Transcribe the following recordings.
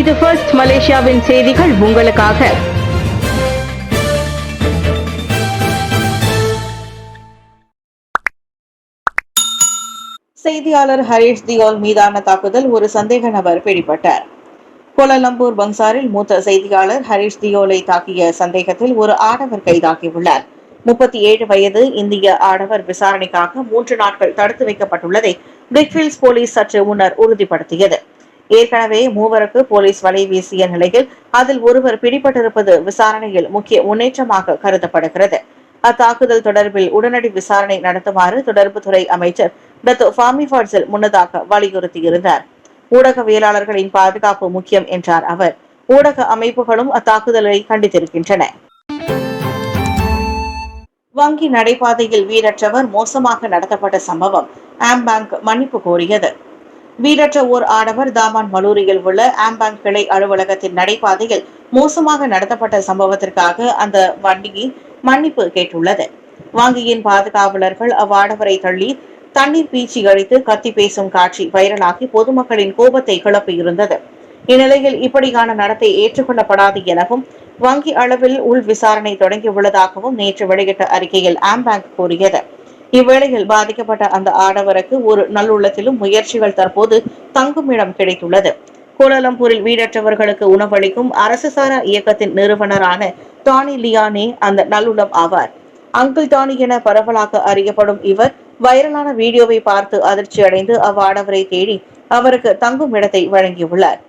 இது ஃபர்ஸ்ட் மலேசியாவின் செய்திகள் உங்களுக்காக. செய்தியாளர் ஹரீஷ் தியோல் மீதான தாக்குதல், ஒரு சந்தேக நபர் பிடிபட்டார். கோலாலம்பூர் பங்சாரில் மூத்த செய்தியாளர் ஹரீஷ் தியோலை தாக்கிய சந்தேகத்தில் ஒரு ஆடவர் கைதாகியுள்ளார். 37 வயது இந்திய ஆடவர் விசாரணைக்காக 3 நாட்கள் தடுத்து வைக்கப்பட்டுள்ளதை பிரிக்ஃபீல்ட்ஸ் போலீஸ் சற்று முன்னர் உறுதிப்படுத்தியது. ஏற்கனவே மூவருக்கு போலீஸ் வலை வீசிய நிலையில் அதில் ஒருவர் பிடிபட்டிருப்பது விசாரணையில் முக்கிய முன்னேற்றமாக கருதப்படுகிறது. அத்தாக்குதல் தொடர்பில் உடனடி விசாரணை நடத்துமாறு தொடர்புத்துறை அமைச்சர் டத்தோ ஃபாமி ஃபாட்சில் முன்னதாக வலியுறுத்தியிருந்தார். ஊடகவியலாளர்களின் பாதுகாப்பு முக்கியம் என்றார் அவர். ஊடக அமைப்புகளும் அத்தாக்குதலை கண்டித்திருக்கின்றன. வங்கி நடைபாதையில் வீடற்றவர் மோசமாக நடத்தப்பட்ட சம்பவம், ஆம்பேங்க் மன்னிப்பு கோரியது. வீடற்ற ஓர் ஆடவர் தாமான் மலூரியில் உள்ள ஆம்பேங்க் கிளை அலுவலகத்தின் நடைபாதையில் மோசமாக நடத்தப்பட்ட சம்பவத்திற்காக அந்த வங்கி மன்னிப்பு கேட்டுள்ளது. வங்கியின் பாதுகாவலர்கள் அவ்வாடவரை தள்ளி தண்ணீர் பீச்சி அடித்து கத்தி பேசும் காட்சி வைரலாகி பொதுமக்களின் கோபத்தை கிளப்பியிருந்தது. இந்நிலையில் இப்படியான நடத்தை ஏற்றுக்கொள்ளப்படாது எனவும் வங்கி அளவில் உள் விசாரணை தொடங்கியுள்ளதாகவும் நேற்று வெளியிட்ட அறிக்கையில் ஆம்பேங்க் கூறியது. இவ்வேளையில் பாதிக்கப்பட்ட அந்த ஆடவருக்கு ஒரு நல்லுள்ளத்திலும் முயற்சிகள் தற்போது தங்குமிடம் கிடைத்துள்ளது. கோலாலம்பூரில் வீடற்றவர்களுக்கு உணவளிக்கும் அரசு சாரா இயக்கத்தின் நிறுவனரான டானி லியானே அந்த நல்லுள்ளம் ஆவார். அங்கிள் டானி என பரவலாக அறியப்படும் இவர் வைரலான வீடியோவை பார்த்து அதிர்ச்சி அடைந்து அவ்வாடவரை தேடி அவருக்கு தங்கும் இடத்தை வழங்கியுள்ளார்.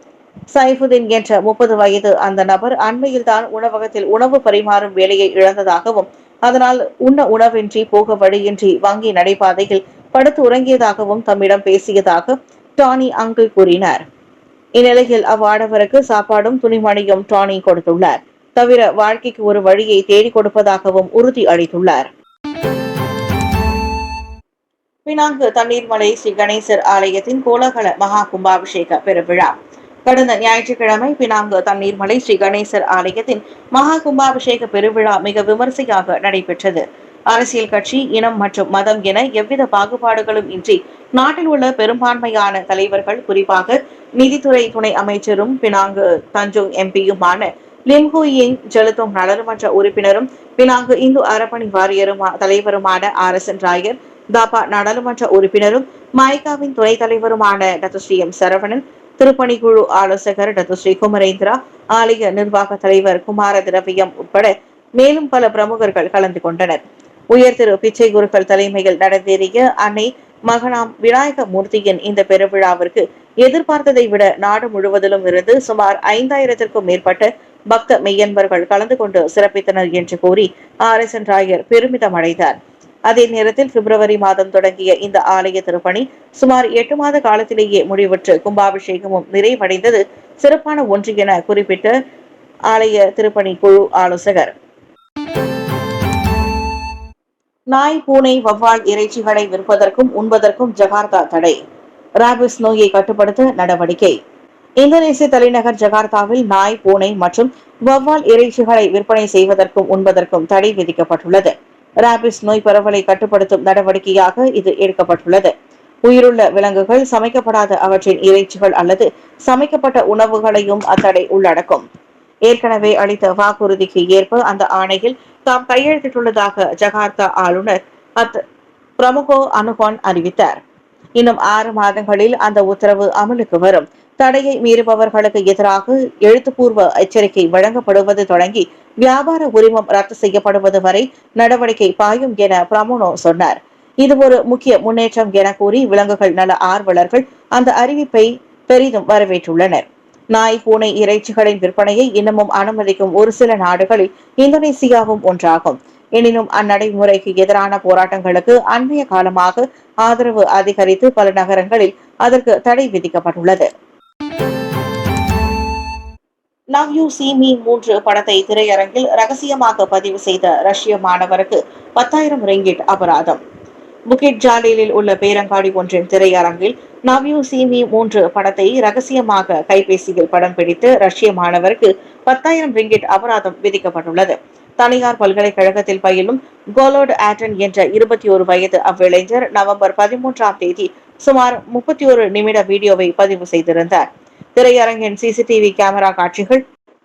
சைஃபுதீன் என்ற 30 வயது அந்த நபர் அண்மையில் தான் உணவகத்தில் உணவு பரிமாறும் வேலையை இழந்ததாகவும் அதனால் உண்ண உணவின்றி போக வழியின்றி வங்கி நடைபாதையில் படுத்து உறங்கியதாகவும் தம்மிடம் பேசியதாக டானி அங்கிள் கூறினார். இந்நிலையில் அவ்வாடவருக்கு சாப்பாடும் துணிமணியும் டானி கொடுத்துள்ளார். தவிர வாழ்க்கைக்கு ஒரு வழியை தேடிக் கொடுப்பதாகவும் உறுதி அளித்துள்ளார். பினாங்கு தண்ணீர்மலை ஸ்ரீ கணேசர் ஆலயத்தின் கோலாகல மகா கும்பாபிஷேக பெருவிழா கடந்த ஞாயிற்றுக்கிழமை பினாங்கு தண்ணீர்மலை ஸ்ரீ கணேசர் ஆலயத்தின் மகா கும்பாபிஷேக பெருவிழா மிக விமரிசையாக நடைபெற்றது. அரசியல் கட்சி, இனம் மற்றும் மதம் என எவ்வித பாகுபாடுகளும் இன்றி நாட்டில் உள்ள பெரும்பான்மையான தலைவர்கள், குறிப்பாக நிதித்துறை துணை அமைச்சரும் பினாங்கு தஞ்சோங் எம்பியுமான லிம்ஹூயிங் ஜெலுத்தோங் நாடாளுமன்ற உறுப்பினரும் பினாங்கு இந்து அறப்பணி வாரியரும் தலைவருமான RSN ராயர், தாபா நாடாளுமன்ற உறுப்பினரும் மைகாவின் துணைத் தலைவருமான டத்துஸ்ரீ எம் சரவணன், திருப்பணிக்குழு ஆலோசகர் டத்துஸ்ரீ குமரேந்திரா, ஆலய நிர்வாக தலைவர் குமார திரவியம் உட்பட மேலும் பல பிரமுகர்கள் கலந்து கொண்டனர். உயர் திரு பிச்சை குருக்கள் தலைமையில் நடந்தேறிய அன்னை மகனாம் விநாயக மூர்த்தியின் இந்த பெருவிழாவிற்கு எதிர்பார்த்ததை விட நாடு முழுவதிலும் இருந்து சுமார் 5000க்கும் மேற்பட்ட பக்த மெய்யன்பர்கள் கலந்து கொண்டு சிறப்பித்தனர் என்று கூறி RSN ராயர் பெருமிதம் அடைந்தார். அதே நேரத்தில் பிப்ரவரி மாதம் தொடங்கிய இந்த ஆலய திருப்பணி சுமார் 8 மாத காலத்திலேயே முடிவுற்று கும்பாபிஷேகமும் நிறைவடைந்தது சிறப்பான ஒன்று என குறிப்பிட்ட ஆலய திருப்பணி குழு ஆலோசகர். நாய், பூனை, வவ்வால் இறைச்சிகளை விற்பதற்கும் உண்பதற்கும் ஜகார்த்தா தடை. ராபிஸ் நோயை கட்டுப்படுத்த நடவடிக்கை. இந்தோனேசிய தலைநகர் ஜகார்த்தாவில் நாய், பூனை மற்றும் வவ்வால் இறைச்சிகளை விற்பனை செய்வதற்கும் உண்பதற்கும் தடை விதிக்கப்பட்டுள்ளது. ராபிஸ் நோய் பரவலை கட்டுப்படுத்தும் நடவடிக்கையாக இது எடுக்கப்பட்டுள்ளது. உயிருள்ள விலங்குகள், சமைக்கப்படாத அவற்றின் இறைச்சிகள் அல்லது சமைக்கப்பட்ட உணவுகளையும் அத்தடை உள்ளடக்கும். ஏற்கனவே அளித்த வாக்குறுதிக்கு ஏற்ப அந்த ஆணையில் தாம் கையெழுத்திட்டுள்ளதாக ஜகார்த்தா ஆளுநர் பிரமுகோ அனுகான் அறிவித்தார். இன்னும் 6 மாதங்களில் அந்த உத்தரவு அமலுக்கு வரும். தடையை மீறுபவர்களுக்கு எதிராக எழுத்துப்பூர்வ எச்சரிக்கை வழங்கப்படுவது தொடங்கி வியாபார உரிமம் ரத்து செய்யப்படுவது வரை நடவடிக்கை பாயும் என பிரமோனோ சொன்னார். இது ஒரு முக்கிய முன்னேற்றம் என கூறி விலங்குகள் நல ஆர்வலர்கள் அந்த அறிவிப்பை பெரிதும் வரவேற்றுள்ளனர். நாய், பூனை இறைச்சிகளின் விற்பனையை இன்னமும் அனுமதிக்கும் ஒரு சில நாடுகளில் இந்தோனேசியாவும் ஒன்றாகும். எனினும் அந்நடைமுறைக்கு எதிரான போராட்டங்களுக்கு அண்மைய காலமாக ஆதரவு அதிகரித்து பல நகரங்களில் அதற்கு தடை விதிக்கப்பட்டுள்ளது. லவ் யூ சீ மீ 3 படத்தை திரையரங்கில் ரகசியமாக பதிவு செய்த ரஷ்ய மாணவருக்கு 10,000 ரிங்கிட் அபராதம். புகிட் ஜாலிலில் உள்ள பேரங்காடி ஒன்றின் திரையரங்கில் லவ் யூ சீ மீ 3 படத்தை ரகசியமாக கைபேசியில் படம் பிடித்து ரஷ்ய மாணவருக்கு 10,000 ரிங்கிட் அபராதம் விதிக்கப்பட்டுள்ளது. தனியார் பல்கலைக்கழகத்தில் பயிலும் கோலோட் ஆட்டன் என்ற 21 வயது அவ்விளைஞர் நவம்பர் 13ஆம் தேதி சுமார் 31 நிமிட வீடியோவை பதிவு செய்திருந்தார். திரையரங்கின் சிசிடிவி கேமரா காட்சிகள்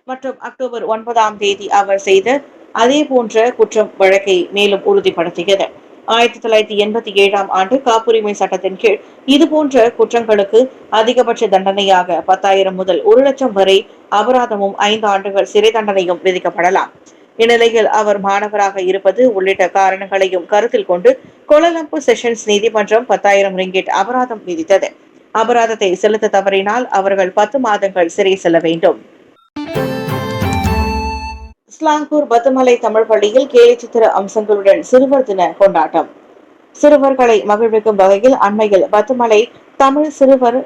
மற்றும் அக்டோபர் 9ஆம் தேதி அவர் செய்த அதே போன்ற குற்றம் வழக்கை மேலும் உறுதிப்படுத்தியது. 1987ஆம் ஆண்டு காப்புரிமை சட்டத்தின் கீழ் இதுபோன்ற குற்றங்களுக்கு அதிகபட்ச தண்டனையாக 10,000 முதல் 1,00,000 வரை அபராதமும் 5 ஆண்டுகள் சிறை தண்டனையும் விதிக்கப்படலாம். இந்நிலையில் அவர் மாணவராக இருப்பது உள்ளிட்ட காரணங்களையும் கருத்தில் கொண்டு கோலாலம்பூர் செஷன்ஸ் நீதிமன்றம் 10,000 ரிங்கிட் அபராதம் விதித்தது. அபராதத்தை செலுத்த தவறினால் அவர்கள் 10 மாதங்கள் சிறை செல்ல வேண்டும். ஸ்லாங்கூர் பத்துமலை தமிழ் பள்ளியில் கேலிச்சித்திர அம்சங்களுடன் சிறுவர் தின கொண்டாட்டம். சிறுவர்களை மகிழ்விக்கும் வகையில் அண்மையில் பத்துமலை சிறுவர்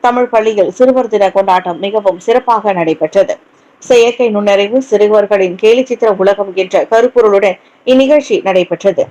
தமிழ் பள்ளியில் சிறுவர் தின கொண்டாட்டம் மிகவும் சிறப்பாக நடைபெற்றது. செயற்கை நுண்ணறிவு சிறுவர்களின் கேலிச்சித்திர உலகம் என்ற கருப்பொருளுடன் இந்நிகழ்ச்சி நடைபெற்றது.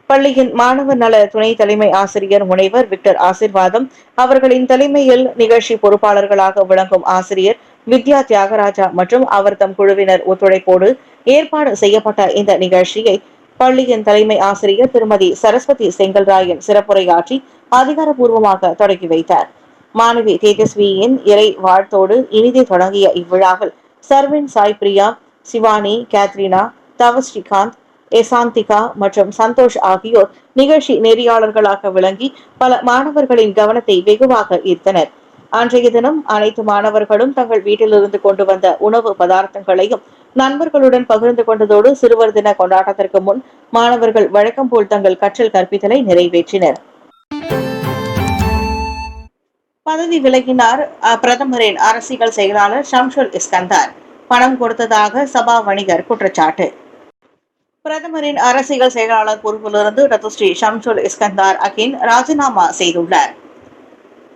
பள்ளியின் மாணவர் நல துணை தலைமை ஆசிரியர் முனைவர் விக்டர் ஆசிர்வாதம் அவர்களின் தலைமையில் நிகழ்ச்சி பொறுப்பாளர்களாக விளங்கும் ஆசிரியர் வித்யா தியாகராஜா மற்றும் அவர் தம் குழுவினர் ஒத்துழைப்போடு ஏற்பாடு செய்யப்பட்ட இந்த நிகழ்ச்சியை பள்ளியின் தலைமை ஆசிரியர் திருமதி சரஸ்வதி செங்கல்ராயன் சிறப்புரையாற்றி அதிகாரப்பூர்வமாக தொடங்கி வைத்தார். மாணவி தேஜஸ்வியின் இறை வாழ்த்தோடு இனிதே தொடங்கிய இவ்விழாவில் சர்வின் சாய் பிரியா, சிவானி, கேத்ரினா, தவஸ்ரீகாந்த், எசாந்திகா மற்றும் சந்தோஷ் ஆகியோர் நிகழ்ச்சி நெறியாளர்களாக விளங்கி பல மாணவர்களின் கவனத்தை வெகுவாக ஈர்த்தனர். அன்றைய தினம் அனைத்து மாணவர்களும் தங்கள் வீட்டிலிருந்து கொண்டு வந்த உணவு பதார்த்தங்களையும் நண்பர்களுடன் பகிர்ந்து கொண்டதோடு சிறுவர் தின கொண்டாட்டத்திற்கு முன் மாணவர்கள் வழக்கம் போல் தங்கள் கற்றல் கற்பித்தலை நிறைவேற்றினர். பதவி விலகினார் பிரதமரின் அரசியல் செயலாளர் ஷம்சுல் இஸ்கந்தார். பணம் கொடுத்ததாக சபா வணிகர் குற்றச்சாட்டு. பிரதமரின் அரசியல் செயலாளர் பொறுப்பிலிருந்து டத்துஸ்ரீ ஷம்சுல் இஸ்கந்தார் அகின் ராஜினாமா செய்துள்ளார்.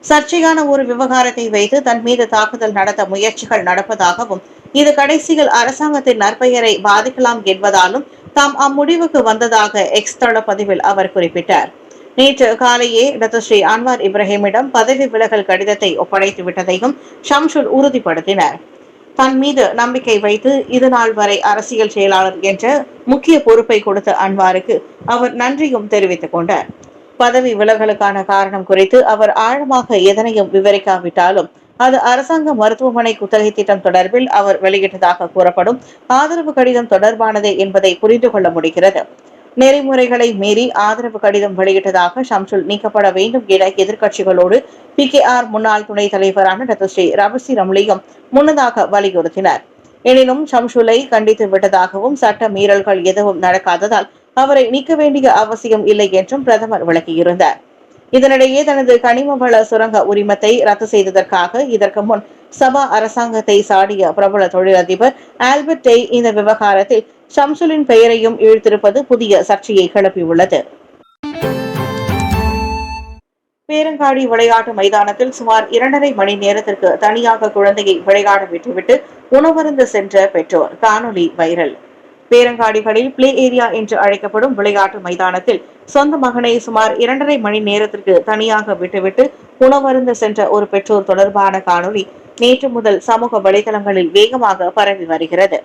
சர்ச்சையான ஒரு விவகாரத்தை வைத்து தன் மீது தாக்குதல் நடத்த முயற்சிகள் நடப்பதாகவும் இது கடைசியில் அரசாங்கத்தின் நற்பெயரை பாதிக்கலாம் என்பதாலும் தாம் அம்முடிவுக்கு வந்ததாக எக்ஸ் தள பதிவில் அவர் குறிப்பிட்டார். நேற்று காலையே டத்துஸ்ரீ அன்வார் இப்ராஹிமிடம் பதவி விலகல் கடிதத்தை ஒப்படைத்து விட்டதையும் ஷம்சுல் உறுதிப்படுத்தினார். தன் மீது நம்பிக்கை வைத்து இதுநாள் வரை அரசியல் செயலாளர் என்ற முக்கிய பொறுப்பை கொடுத்த அன்வாருக்கு அவர் நன்றியும் தெரிவித்துக் கொண்டார். பதவி விலகலுக்கான காரணம் குறித்து அவர் ஆழமாக எதனையும் விவரிக்காவிட்டாலும் அது அரசாங்க மருத்துவமனை குத்தகை திட்டம் தொடர்பில் அவர் வெளியிட்டதாக கூறப்படும் ஆதரவு கடிதம் தொடர்பானதே என்பதை புரிந்து கொள்ள முடிகிறது. நெறிமுறைகளை மீறி ஆதரவு கடிதம் வெளியிட்டதாக ஷம்சுல் நீக்கப்பட வேண்டும் என எதிர்க்கட்சிகளோடு PKR முன்னாள் துணைத் தலைவரான டத்துஸ்ரீ ரபசி ரம்லியும் முன்னதாக வலியுறுத்தினார். எனினும் ஷம்சுலை கண்டித்து விட்டதாகவும் சட்ட மீறல்கள் எதுவும் நடக்காததால் அவரை நீக்க வேண்டிய அவசியம் இல்லை என்றும் பிரதமர் விளக்கியிருந்தார். இதனிடையே தனது கனிம வள சுரங்க உரிமத்தை ரத்து செய்ததற்காக இதற்கு முன் சபா அரசாங்கத்தை சாடிய பிரபல தொழிலதிபர் ஆல்பர்ட் டெய் இந்த விவகாரத்தில் ஷம்சுலின் பெயரையும் இழுத்திருப்பது புதிய சர்ச்சையை கிளப்பியுள்ளது. பேரங்காடி விளையாட்டு மைதானத்தில் சுமார் 2.5 மணி நேரத்திற்கு தனியாக குழந்தையை விளையாட விட்டுவிட்டு உணவருந்த சென்ற பெற்றோர் காணொலி வைரல். பேரங்காடிகளில் பிளே ஏரியா என்று அழைக்கப்படும் விளையாட்டு மைதானத்தில் சொந்த மகனை சுமார் 2.5 மணி நேரத்திற்கு தனியாக விட்டுவிட்டு உணவருந்த சென்ற ஒரு பெற்றோர் தொடர்பான காணொலி நேற்று முதல் சமூக வலைதளங்களில் வேகமாக பரவி வருகிறது.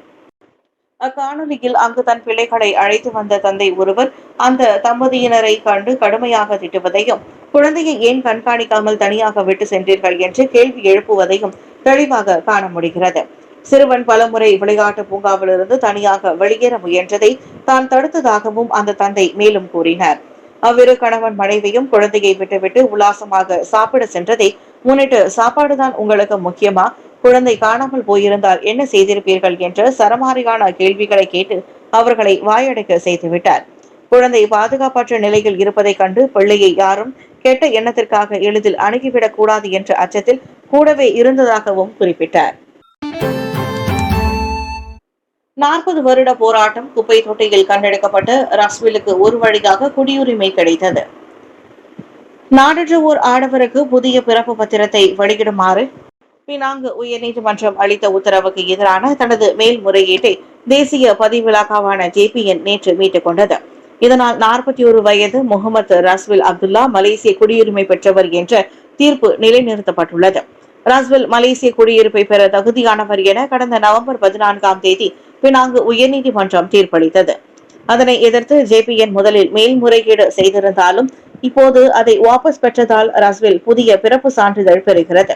அக்காணொலியில் அங்கு தன் பிள்ளைகளை அழைத்து வந்த தந்தை ஒருவர் அந்த தம்பதியினரை கண்டு கடுமையாக திட்டுவதையும் குழந்தையை ஏன் கண்காணிக்காமல் தனியாக விட்டு சென்றீர்கள் என்று கேள்வி எழுப்புவதையும் தெளிவாக காண முடிகிறது. சிறுவன் பலமுறை விளையாட்டு பூங்காவிலிருந்து தனியாக வெளியேற முயன்றதை தான் தடுத்ததாகவும் அந்த தந்தை மேலும் கூறினார். அவ்விரு கணவன் மனைவியும் குழந்தையை விட்டுவிட்டு உல்லாசமாக சாப்பிட சென்றதை முன்னிட்டு சாப்பாடுதான் உங்களுக்கு முக்கியமா, குழந்தை காணாமல் போயிருந்தால் என்ன செய்திருப்பீர்கள் என்ற சரமாரியான கேள்விகளை கேட்டு அவர்களை வாயடைக்க செய்துவிட்டார். குழந்தை பாதுகாப்பற்ற நிலையில் இருப்பதை கண்டு பிள்ளையை யாரும் கெட்ட எண்ணத்திற்காக எளிதில் அணுகிவிடக் கூடாது என்ற அச்சத்தில் கூடவே இருந்ததாகவும் குறிப்பிட்டார். 40 வருட போராட்டம் குப்பை தொட்டியில் கண்டெடுக்கப்பட்ட ரஸ்விலுக்கு ஒரு வழியாக குடியுரிமை கிடைத்தது. நாடற்ற ஓர் ஆடவருக்கு புதிய பிறப்பு பத்திரத்தை வெளியிடுமாறு பினாங்கு உயர்நீதிமன்றம் அளித்த உத்தரவுக்கு எதிரான தனது மேல்முறையீட்டை தேசிய பதிவிலாக்காவான JPN நேற்று மீட்டுக் கொண்டது. இதனால் 41 வயது முகமது ரஸ்வில் அப்துல்லா மலேசிய குடியுரிமை பெற்றவர் என்ற தீர்ப்பு நிலைநிறுத்தப்பட்டுள்ளது. ரஸ்வில் மலேசிய குடியிருப்பை பெற தகுதியானவர் என கடந்த நவம்பர் 14ஆம் தேதி பினாங்கு உயர்நீதிமன்றம் தீர்ப்பளித்தது. அதனை எதிர்த்து JPN முதலில் மேல்முறையீடு செய்திருந்தாலும் இப்போது அதை வாபஸ் பெற்றதால் ரஸ்வில் புதிய பிறப்பு சான்றிதழ் பெறுகிறது.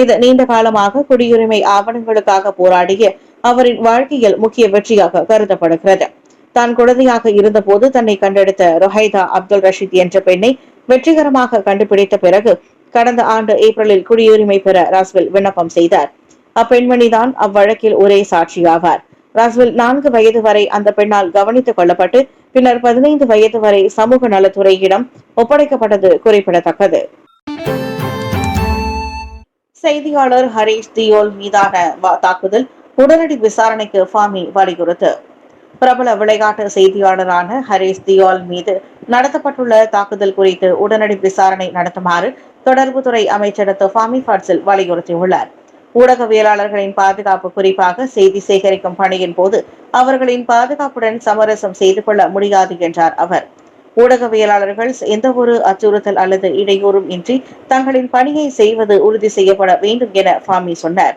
இது நீண்ட காலமாக குடியுரிமை ஆவணங்களுக்காக போராடிய அவரின் வாழ்க்கையில் முக்கிய வெற்றியாக கருதப்படுகிறது. தான் குழந்தையாக இருந்தபோது தன்னை கண்டெடுத்த ரொஹைதா அப்துல் ரஷீத் என்ற பெண்ணை வெற்றிகரமாக கண்டுபிடித்த பிறகு கடந்த ஆண்டு ஏப்ரலில் குடியுரிமை பெற ராஸ்வெல் விண்ணப்பம் செய்தார். அப்பெண்மணிதான் அவ்வழக்கில் ஒரே சாட்சியாவார். ராஸ்வெல் 4 வயது வரை அந்த பெண்ணால் கவனித்துக் கொள்ளப்பட்டு பின்னர் 15 வயது வரை சமூக நலத்துறையிடம் ஒப்படைக்கப்பட்டது குறிப்பிடத்தக்கது. செய்தியாளர் ஹரீஷ் தியோல் மீதான தாக்குதல் உடனடி விசாரணைக்கு ஃபாமி வலியுறுத்து. பிரபல விளையாட்டு செய்தியாளரான ஹரீஷ் தியோல் மீது நடத்தப்பட்டுள்ள தாக்குதல் குறித்து உடனடி விசாரணை நடத்துமாறு தொடர்புத்துறை அமைச்சர் ஃபாமி ஃபட்சில் வலியுறுத்தியுள்ளார். ஊடகவியலாளர்களின் பாதுகாப்பு, குறிப்பாக செய்தி சேகரிக்கும் பணியின் போது அவர்களின் பாதுகாப்புடன் சமரசம் செய்து கொள்ள முடியாது என்றார் அவர். ஊடகவியலாளர்கள் எந்தவொரு அச்சுறுத்தல் அல்லது இடையூறும் இன்றி தங்களின் பணியை செய்வது உறுதி செய்யப்பட வேண்டும் என ஃபாமி சொன்னார்.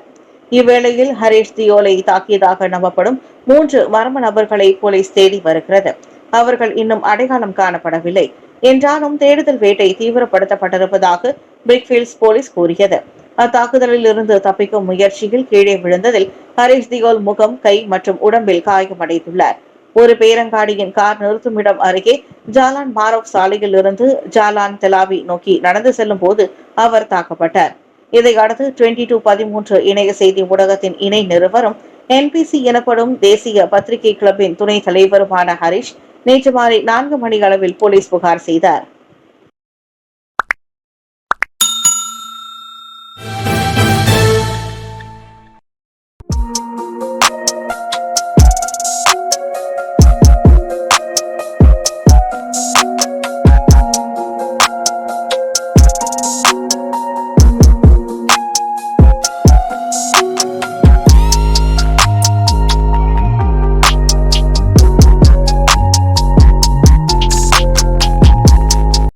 இவ்வேளையில் ஹரீஷ் தியோலை தாக்கியதாக நம்பப்படும் 3 மர்ம நபர்களை போலீஸ் தேடி வருகிறது. அவர்கள் இன்னும் அடையாளம் காணப்படவில்லை. என்றாலும் தேடுதல் வேட்டை தீவிரப்படுத்தப்பட்டிருப்பதாக பிரிக்ஃபீல்ட்ஸ் போலீஸ் கூறியது. அத்தாக்குதலில் இருந்து தப்பிக்கும் முயற்சியில் கீழே விழுந்ததில் ஹரீஷ் தியோல் முகம், கை மற்றும் உடம்பில் காயமடைந்துள்ளார். ஒரு பேரங்காடியின் கார் நிறுத்துமிடம் அருகே ஜாலான் மாரோப் சாலையில் இருந்து ஜாலான் தெலாவி நோக்கி நடந்து செல்லும் போது அவர் தாக்கப்பட்டார். இதையடுத்து 2213 இணைய செய்தி ஊடகத்தின் இணை நிறுவரும் என்பிசி எனப்படும் தேசிய பத்திரிகை கிளப்பின் துணைத் தலைவருமான ஹரீஷ் நேற்று மாலை 4 மணி அளவில் போலீஸ் புகார் செய்தார்.